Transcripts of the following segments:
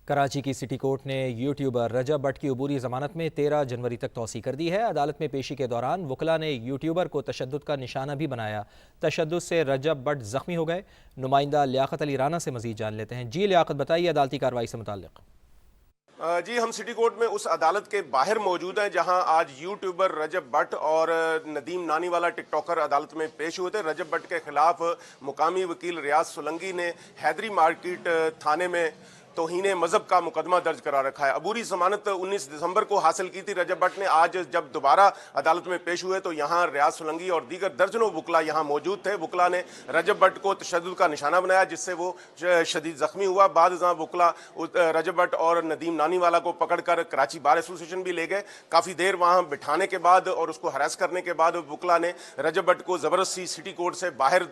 کراچی کی city court نے YouTuber Recep but کی عبوری ضمانت میں 13 جنوری تک توسیع کر دی ہے۔ عدالت میں پیشی کے دوران وکلاء نے یوٹیوبر کو تشدد کا نشانہ بھی بنایا۔ تشدد سے رجب بٹ زخمی ہو گئے۔ نمائندہ لیاقت علی رانا سے مزید جان لیتے ہیں۔ جی لیاقت، بتائیے عدالتی کارروائی سے متعلق۔ جی، ہم سٹی کورٹ میں اس عدالت کے باہر موجود ہیں جہاں آج یوٹیوبر رجب بٹ اور ندیم نانی والا ٹک ٹاکر عدالت میں پیش ہوئے تھے۔ رجب بٹ کے خلاف مقامی وکیل ریاض سولنگی نے حیدری مارکیٹ تھانے میں توہین مذہب کا مقدمہ درج کرا رکھا ہے۔ عبوری ضمانت 19 دسمبر کو حاصل کی تھی رجب بٹ نے۔ آج جب دوبارہ عدالت میں پیش ہوئے تو یہاں ریاض سولنگی اور دیگر درجنوں وکلاء یہاں موجود تھے۔ وکلاء نے رجب بٹ کو تشدد کا نشانہ بنایا جس سے وہ شدید زخمی ہوا۔ بعد ازاں وکلاء رجب بٹ اور ندیم نانی والا کو پکڑ کر کراچی بار ایسوسیشن بھی لے گئے۔ کافی دیر وہاں بٹھانے کے بعد اور اس کو ہراس کرنے کے بعد وکلاء نے رجب بٹ کو زبردستی سٹی کورٹ سے باہر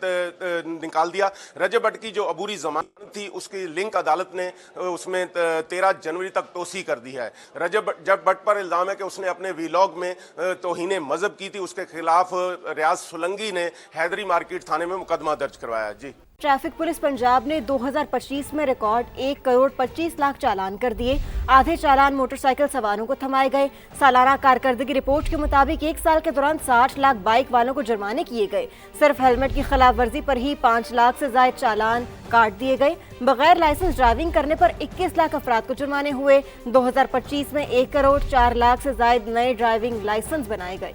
نکال دیا۔ رجب بٹ کی جو عبوری ضمانت تھی اس کی لنک عدالت نے اس میں 13 جنوری تک توسیع کر دی ہے۔ رجب بٹ پر الزام ہے کہ اس نے اپنے ویلاگ میں توہین مذہب کی تھی۔ اس کے خلاف ریاض سولنگی نے حیدری مارکیٹ تھانے میں مقدمہ درج کروایا۔ جی، ٹریفک پولیس پنجاب نے 2025 میں ریکارڈ 1,25,00,000 چالان کر دیے۔ آدھے چالان موٹر سائیکل سواروں کو تھمائے گئے۔ سالانہ کارکردگی رپورٹ کے مطابق 1 سال کے دوران 60 لاکھ بائک والوں کو جرمانے کیے گئے۔ صرف ہیلمٹ کی خلاف ورزی پر ہی 5 لاکھ سے زائد چالان کاٹ دیے گئے۔ بغیر لائسنس ڈرائیونگ کرنے پر 21 لاکھ افراد کو جرمانے ہوئے۔ 2025 میں 1,04,00,000 سے زائد نئے ڈرائیونگ لائسنس بنائے گئے۔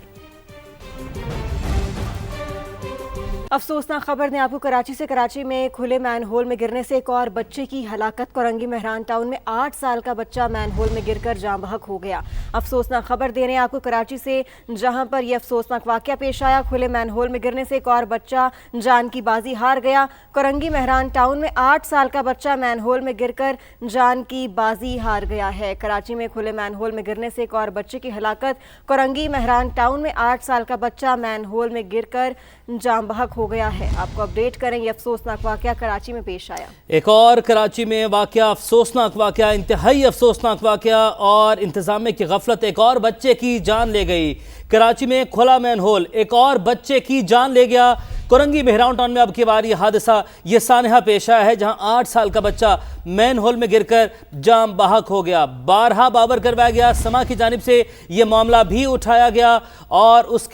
افسوسناک خبر نے آپ کو کراچی میں کھلے مین ہول میں گرنے سے ایک اور بچے کی ہلاکت۔ کورنگی مہران ٹاؤن میں 8 سال کا بچہ مین ہول میں گر کر جاں بحق ہو گیا۔ افسوسناک خبر دے رہے ہیں آپ کو کراچی سے، جہاں پر یہ افسوسناک واقعہ پیش آیا۔ کھلے مین ہول میں گرنے سے ایک اور بچہ جان کی بازی ہار گیا۔ کورنگی مہران ٹاؤن میں 8 سال کا بچہ مین ہول میں گر کر جان کی بازی ہار گیا ہے۔ کراچی میں کھلے مین ہول میں گرنے سے ایک اور بچے کی ہلاکت۔ کورنگی مہران ٹاؤن میں 8 سال کا بچہ مین ہول میں گر کر جاں بحق ہو گیا ہے۔ آپ کو اپڈیٹ کریں، یہ افسوسناک واقعہ کراچی میں پیش آیا۔ ایک اور کراچی میں واقعہ، افسوسناک واقعہ، انتہائی افسوسناک واقعہ اور انتظامیہ کی غفلت ایک اور بچے کی جان لے گئی۔ کراچی میں کھلا مین ہول ایک اور بچے کی جان لے گیا۔ کورنگی مہران ٹاؤن میں اب کی بار یہ حادثہ، یہ سانحہ پیش آیا ہے جہاں 8 سال کا بچہ مین ہول میں گر کر جاں بحق ہو گیا۔ بارہا باور کروایا گیا، سما کی جانب سے یہ معاملہ بھی اٹھایا گیا اور اس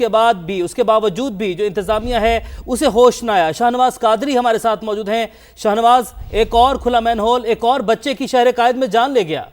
کے باوجود بھی جو انتظامیہ ہے اسے ہوش نہ آیا۔ شاہنواز قادری ہمارے ساتھ موجود ہیں۔ شاہنواز، ایک اور کھلا مین ہول ایک اور بچے کی شہر قائد میں جان لے گیا۔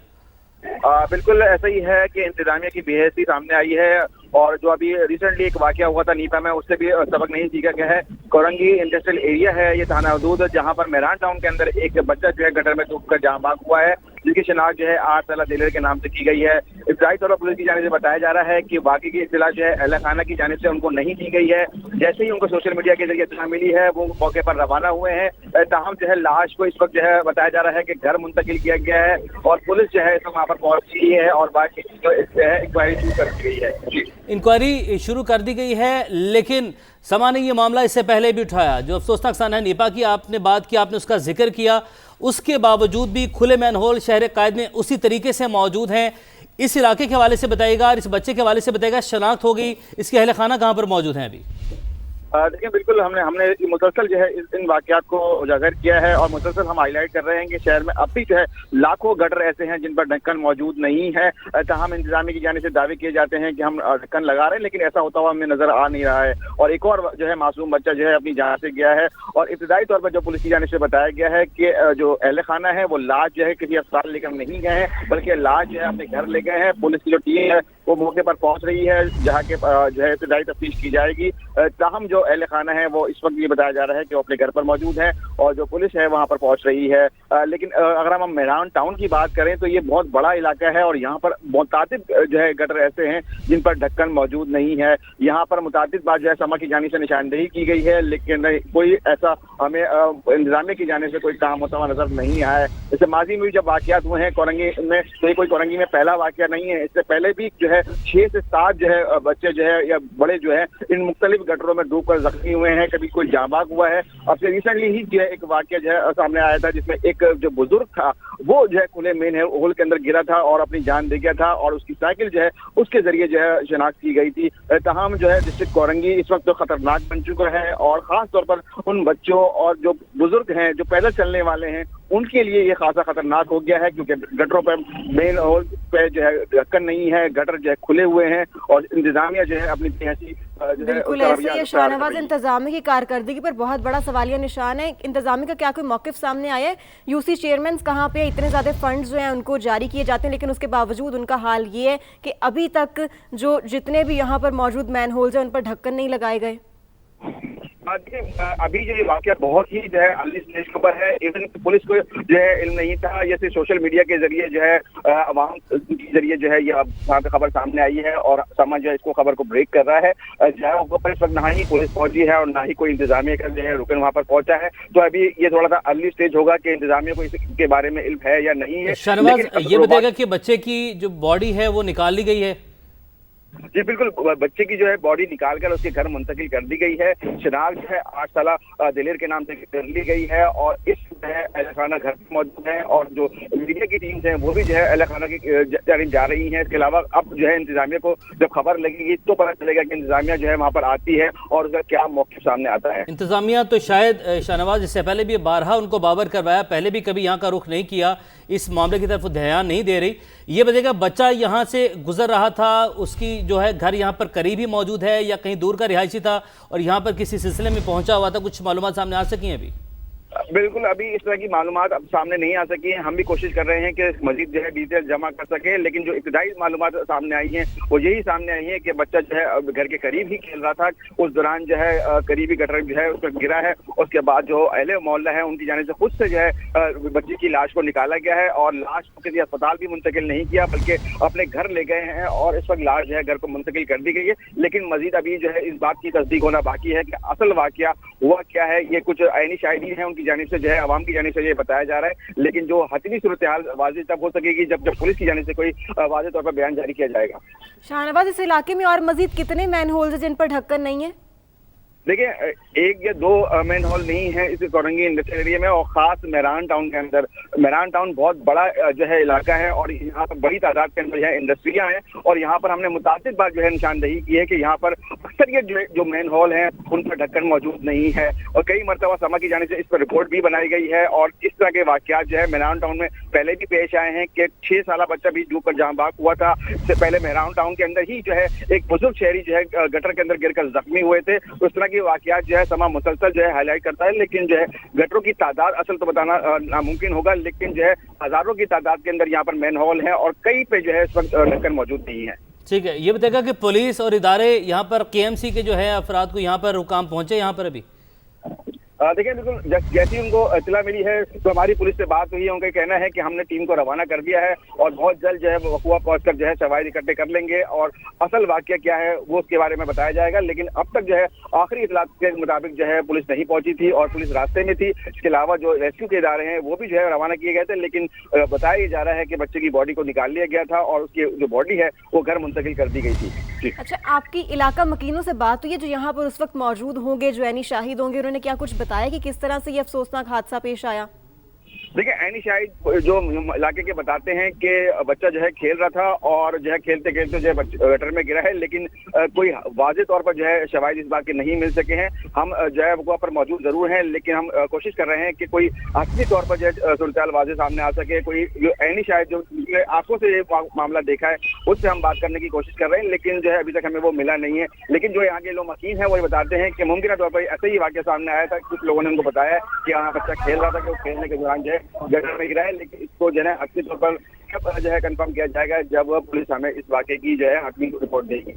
بالکل ایسا ہی ہے کہ انتظامیہ کی بے حیثی سامنے آئی ہے اور جو ابھی ریسنٹلی ایک واقعہ ہوا تھا نیپا میں، اس سے بھی سبق نہیں سیکھا گیا ہے۔ کورنگی انڈسٹریل ایریا ہے یہ تھانہ حدود، جہاں پر مہران ٹاؤن کے اندر ایک بچہ جو ہے گٹر میں ڈوب کر جاں بحق ہوا ہے، جس کی شناخت جو ہے 8 سالہ دلیر کے نام سے کی گئی ہے۔ ابتدائی طور پر پولیس کی جانب سے بتایا جا رہا ہے کہ واقعے کی اطلاع جو ہے اہل خانہ کی جانب سے ان کو نہیں دی گئی ہے۔ جیسے ہی ان کو سوشل میڈیا کے ذریعے اطلاع ملی ہے وہ موقع پر روانہ ہوئے ہیں۔ تاہم جو ہے لاش کو اس وقت جو ہے بتایا جا رہا ہے کہ گھر منتقل کیا گیا ہے اور پولیس جو ہے وہاں پر پہنچ گئی ہے اور باقی انکوائری شروع کر دی گئی ہے۔ انکوائری شروع کر دی گئی ہے، لیکن سما نے یہ معاملہ اس سے پہلے بھی اٹھایا۔ جو افسوسناک سانحہ نیپا کی آپ نے بات کی، آپ نے اس کا ذکر کیا، اس کے باوجود بھی کھلے مین ہول شہر قائد میں اسی طریقے سے موجود ہیں۔ اس علاقے کے حوالے سے بتائیے گا اور اس بچے کے حوالے سے بتائیے گا، شناخت ہو گئی، اس کے اہل خانہ کہاں پر موجود ہیں ابھی؟ دیکھیں، بالکل ہم نے مسلسل جو ہے ان واقعات کو اجاگر کیا ہے اور مسلسل ہم ہائی لائٹ کر رہے ہیں کہ شہر میں اب بھی جو ہے لاکھوں گٹر ایسے ہیں جن پر ڈھکن موجود نہیں ہے۔ تاہم انتظامیہ کی جانب سے دعوے کیے جاتے ہیں کہ ہم ڈھکن لگا رہے ہیں، لیکن ایسا ہوتا ہوا ہمیں نظر آ نہیں رہا ہے۔ اور ایک اور جو ہے معصوم بچہ جو ہے اپنی جان سے گیا ہے اور ابتدائی طور پر جو پولیس کی جانب سے بتایا گیا ہے کہ جو اہل خانہ ہے وہ لاش جو ہے کسی اسپتال لے کر نہیں گئے ہیں بلکہ لاش جو ہے اپنے گھر لے گئے ہیں۔ پولیس کی جو ٹیم ہے وہ موقع پر پہنچ رہی ہے جہاں کے جو ہے ابتدائی تفتیش کی جائے گی۔ تاہم جو اہل خانہ ہے وہ اس وقت یہ بتایا جا رہا ہے کہ وہ اپنے گھر پر موجود ہیں اور جو پولیس ہے وہاں پر پہنچ رہی ہے۔ لیکن اگر ہم مہران ٹاؤن کی بات کریں تو یہ بہت بڑا علاقہ ہے اور یہاں پر متعدد جو ہے گٹر ایسے ہیں جن پر ڈھکن موجود نہیں ہے۔ یہاں پر متعدد بار جو ہے سما کی جانب سے نشاندہی کی گئی ہے، لیکن کوئی ایسا ہمیں انتظامیہ کی جانب سے کوئی کام ہوتا ہوا نظر نہیں آیا ہے۔ جیسے ماضی میں جب واقعات ہوئے ہیں کورنگی میں، تو یہ کوئی کورنگی میں پہلا واقعہ نہیں ہے۔ اس سے پہلے بھی جو ہے 6 سے 7 جو ہے بچے جو ہے یا بڑے جو ہے ان مختلف گٹروں میں ڈوب जख्मी हुए हैं, कभी कोई जांबाग हुआ है। अब से रिसेंटली ही जो है एक वाकया जो है सामने आया था, जिसमें एक जो बुजुर्ग था वो जो है खुले मेन होल के अंदर गिरा था और अपनी जान दे गया था, और उसकी साइकिल जो है उसके जरिए जो है शिनाख्त की गई थी। तमाम जो है डिस्ट्रिक्ट कोरंगी इस वक्त तो खतरनाक बन चुका है, और खास तौर पर उन बच्चों और जो बुजुर्ग हैं जो पैदल चलने वाले हैं उनके लिए ये खासा खतरनाक हो गया है, क्योंकि गटरों पर मेन होल पे जो है ढक्कन नहीं है, गटर जो है खुले हुए हैं, और इंतजामिया जो है अपनी ऐसी बिल्कुल ऐसे ये शाहनवाज इंतजामी की कारकर्दगी पर बहुत बड़ा सवालिया निशान है। इंतजामी का क्या कोई मौक़िफ़ सामने आया है? यूसी चेयरमैन कहाँ पे इतने ज़्यादा फंड्स जो हैं उनको जारी किए जाते हैं, लेकिन उसके बावजूद उनका हाल ये है कि अभी तक जो जितने भी यहाँ पर मौजूद मैन होल्स हैं उन पर ढक्कन नहीं लगाए गए। अभी जो ये वाकया बहुत ही जो है अर्ली स्टेज के ऊपर है। इवन पुलिस को जो है इल्म नहीं था, जैसे सोशल मीडिया के जरिए जो है अवाम के जरिए जो है ये वहाँ पे खबर सामने आई है, और समाज जो है इसको खबर को ब्रेक कर रहा है। जहाँ पर इस वक्त ना ही पुलिस पहुंची है और ना ही कोई इंतजामिया का जो है रुकन वहाँ पर पहुंचा है, तो अभी ये थोड़ा सा अर्ली स्टेज होगा कि इंतजामिया को इसके बारे में इल्म है या नहीं है। शाहनवाज ये बताएगा कि बच्चे की जो बॉडी है वो निकाल ली गई है? जी बिल्कुल, बच्चे की जो है बॉडी निकालकर उसके घर मुंतकिल कर दी गई है। शिनाख्त जो है 8 साला दिलेर के नाम से कर ली गई है, और इस जो है अहले खाना घर पे मौजूद है, और जो मीडिया की टीम्स हैं वो भी जो है अहले खाना की जानिब जा रही हैं। इसके अलावा अब जो है इंतजामिया को जब खबर लगेगी तो पता चलेगा कि इंतजामिया जो है वहाँ पर आती है और उसका क्या मौक़िफ़ सामने आता है। इंतजामिया तो शायद शाहनवाज इससे पहले भी बारहा उनको बावर करवाया, पहले भी कभी यहाँ का रुख नहीं किया, इस मामले की तरफ ध्यान नहीं दे रही। ये बताइएगा बच्चा यहाँ से गुजर रहा था, उसकी जो है घर यहाँ पर करीब ही मौजूद है या कहीं दूर का रिहायशी था और यहाँ पर किसी सिलसिले में पहुंचा हुआ था? कुछ मालूमात सामने आ सकी हैं अभी? बिल्कुल, अभी इस तरह की मालूमात अब सामने नहीं आ सकी हैं। हम भी कोशिश कर रहे हैं कि मजीद जो है डिटेल जमा कर सके, लेकिन जो इब्तदाई मालूमात सामने आई हैं वो यही सामने आई है कि बच्चा जो है घर के करीब ही खेल रहा था, उस दौरान जो है करीबी गटर जो है उस पर गिरा है। उसके बाद जो अहले मोहल्ला है उनकी जानिब से खुद से जो है बच्चे की लाश को निकाला गया है, और लाश को किसी अस्पताल भी मुंतकिल नहीं किया बल्कि अपने घर ले गए हैं, और इस वक्त लाश जो है घर को मुंतकिल कर दी गई है। लेकिन मजीद अभी जो है इस बात की तस्दीक होना बाकी है कि असल वाकया हुआ क्या है। ये कुछ आईनी शाहिदी है उनकी जानिब से जो है आवाम की जानिब से ये बताया जा रहा है, लेकिन जो हतमी सूरत हाल वाज़ेह तब हो सकेगी जब पुलिस की जानिब से कोई वाज़ेह तौर पर बयान जारी किया जाएगा। शाहनवाज इस इलाके में और मजीद कितने मैन होल्स हैं जिन पर ढक्कन नहीं है? देखिए, 1 या 2 मैन होल नहीं है इस कोरंगी इंडस्ट्रियल एरिया में, और खास मेहरान टाउन के अंदर। मेहरान टाउन बहुत बड़ा जो है इलाका है, और यहाँ पर बड़ी तादाद के अंदर जो है इंडस्ट्रियाँ हैं, और यहाँ पर हमने मुताबिक बार जो है निशानदही की है कि यहाँ पर अक्सर ये जो मेन होल हैं उन पर ढक्कन मौजूद नहीं है, और कई मरतबा समा की जाने से इस पर रिपोर्ट भी बनाई गई है। और इस तरह के वाकयात जो है मेहरान टाउन में पहले भी पेश आए हैं कि 6 साला बच्चा भी डूब कर जहाँ बाग हुआ था। इससे पहले मेहरान टाउन के अंदर ही जो है एक बुजुर्ग शहरी जो है गटर के अंदर गिरकर जख्मी हुए थे। उस तरह की वाकयात जो है समा मुसलसल जो है हाईलाइट करता है, लेकिन जो है गटरों की तादाद असल तो बताना नामुमकिन होगा, लेकिन जो है हजारों की तादाद के अंदर यहाँ पर मैन होल है, और कई पे जो है इस वक्त ढक्कन मौजूद नहीं है। ठीक है, ये बताएगा कि पुलिस और इदारे यहाँ पर KMC के जो है अफराद को यहाँ पर रुकाम पहुंचे यहाँ पर अभी? देखिए, बिल्कुल जैसी उनको इत्तला मिली है तो हमारी पुलिस से बात हुई है। उनका कहना है कि हमने टीम को रवाना कर दिया है, और बहुत जल्द जो है वकुआ पहुंचकर जो है शवाहिद इकट्ठे कर लेंगे, और असल वाकया क्या है वो उसके बारे में बताया जाएगा। लेकिन अब तक जो है आखिरी इत्तलात के मुताबिक जो है पुलिस नहीं पहुंची थी, और पुलिस रास्ते में थी। इसके अलावा जो रेस्क्यू के इदारे हैं वो भी जो है रवाना किए गए थे, लेकिन बताया जा रहा है कि बच्चे की बॉडी को निकाल लिया गया था, और उसकी जो बॉडी है वो घर मुंतकिल कर दी गई थी। अच्छा, आपकी इलाका मकीनों से बात हुई है जो यहाँ पर उस वक्त मौजूद होंगे, जो ऐनी शाहिद होंगे, उन्होंने क्या कुछ बताया कि किस तरह से ये अफसोसनाक हादसा पेश आया? देखिए, ऐनी शाहिद जो इलाके के बताते हैं कि बच्चा जो है खेल रहा था, और जो है खेलते खेलते जो है गटर में गिरा है, लेकिन कोई वाज़ेह तौर पर जो है शवाहिद इस बात के नहीं मिल सके हैं। हम जो है वहाँ पर मौजूद जरूर हैं, लेकिन हम कोशिश कर रहे हैं कि कोई असली तौर पर जो है सूरत-ए-हाल वाज़ेह सामने आ सके। कोई जो ऐनी शाहिद जो आंखों से ये मामला देखा है उससे हम बात करने की कोशिश कर रहे हैं, लेकिन जो है अभी तक हमें वो मिला नहीं है। लेकिन जो यहाँ के लोग मकीन हैं वो ये बताते हैं कि मुमकिन तौर पर ऐसे ही वाक़या सामने आया था। कुछ लोगों ने उनको बताया कि यहाँ बच्चा खेल रहा था, कि वो खेलने के दौरान जो है गटर में गिरा है, लेकिन इसको जो है हकीकी तौर पर जो है कंफर्म किया जाएगा जब पुलिस हमें इस वाकये की जो है हकीकी रिपोर्ट देगी।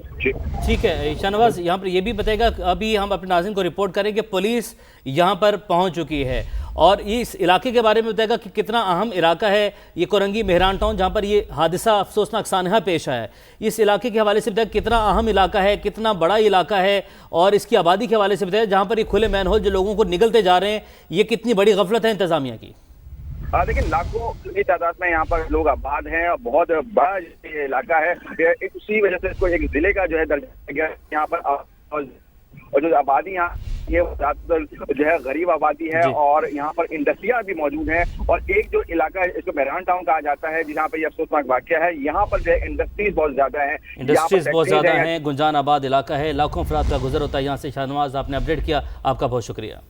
ठीक है शाहनवाज, यहाँ पर ये भी बताएगा, अभी हम अपने नाज़रीन को रिपोर्ट करें कि पुलिस यहाँ पर पहुँच चुकी है, और इस इलाके के बारे में बताएगा कि कितना अहम इलाका है ये कोरंगी मेहरान टाउन जहाँ पर ये हादसा अफसोसनाक सानहा पेश आया है। इस इलाके के हवाले से बताया कितना अहम इलाका है, कितना बड़ा इलाका है, और इसकी आबादी के हवाले से बताया जहाँ पर ये खुले मैन होल जो लोगों को निगलते जा रहे हैं, ये कितनी बड़ी गफलत है इंतजामिया की? लेकिन लाखों की तादाद में यहाँ पर लोग आबाद हैं, और बहुत बड़ा इलाका है। उसी वजह से इसको एक जिले का जो है दर्जा दिया गया। यहाँ पर और जो आबादी यहाँ ये ज्यादातर जो है गरीब आबादी है, और यहाँ पर इंडस्ट्रियाँ भी मौजूद हैं। और एक जो इलाका है इसको मेहरान टाउन कहा जाता है, जहाँ पर ये अफसोसनाक वाकया है, यहाँ पर जो है इंडस्ट्रीज बहुत ज्यादा है, इंडस्ट्रीज बहुत ज़्यादा हैं, गुंजान आबाद इलाका है, लाखों अफराद का गुजर होता है यहाँ से। शाहनवाज, आपने अपडेट किया, आपका बहुत शुक्रिया।